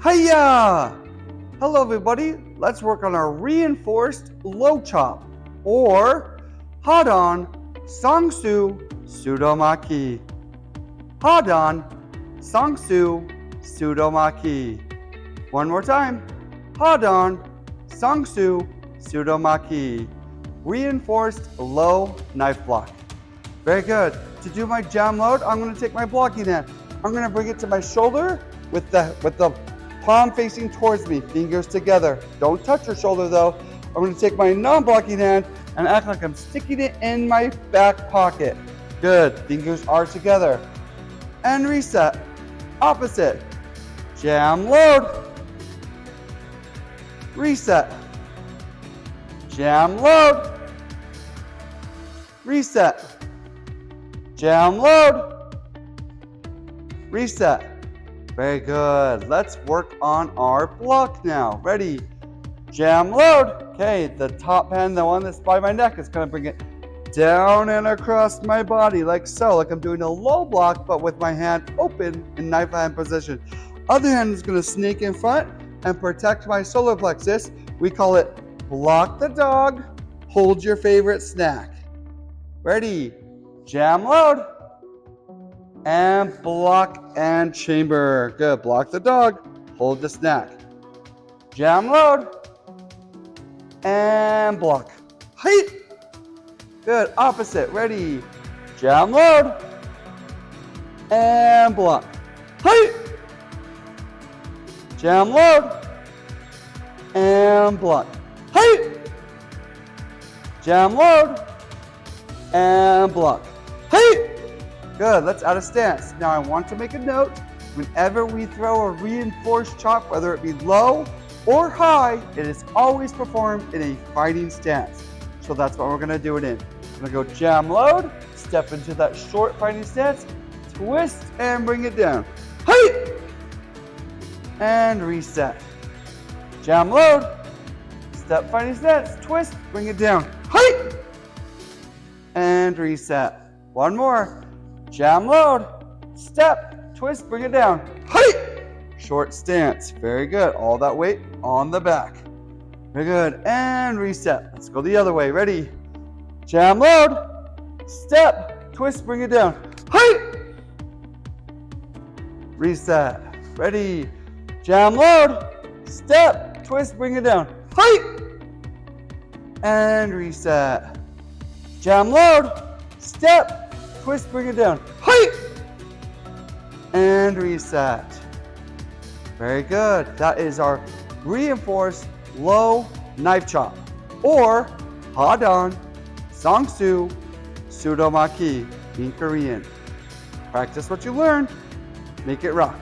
Hiya! Hello everybody, let's work on our reinforced low chop or Hadan Sangsu Sudomaki. Hadan Sangsu Sudomaki. One more time. Hadan Sangsu Sudomaki. Reinforced low knife block. Very good. To do my jam load, I'm going to take my blocking hand. I'm going to bring it to my shoulder with the palm facing towards me, fingers together. Don't touch your shoulder though. I'm going to take my non-blocking hand and act like I'm sticking it in my back pocket. Good. Fingers are together. And reset. Opposite. Jam load. Reset. Jam load. Reset. Jam load. Reset. Very good. Let's work on our block now. Ready? Jam load. Okay, the top hand, the one that's by my neck, is going to bring it down and across my body like so, like I'm doing a low block, but with my hand open in knife hand position. Other hand is going to sneak in front and protect my solar plexus. We call it block the dog, hold your favorite snack. Ready? Jam load. And block and chamber. Good. Block the dog. Hold the snack. Jam load. And block. Height. Good. Opposite. Ready. Jam load. And block. Height. Jam load. And block. Height. Jam load. And block. Height. Good, let's add a stance. Now I want to make a note, whenever we throw a reinforced chop, whether it be low or high, it is always performed in a fighting stance. So that's what we're gonna do it in. I'm gonna go jam load, step into that short fighting stance, twist and bring it down. Height! And reset. Jam load, step fighting stance, twist, bring it down. Height! And reset. One more. Jam load, step, twist, bring it down. Height! Short stance. Very good. All that weight on the back. Very good. And reset. Let's go the other way. Ready? Jam load, step, twist, bring it down. Height! Reset. Ready? Jam load, step, twist, bring it down. Height! And reset. Jam load, step, twist, bring it down. Height! And reset. Very good. That is our reinforced low knife chop, or Hadan Sangsu Sudomaki in Korean. Practice what you learned. Make it rock.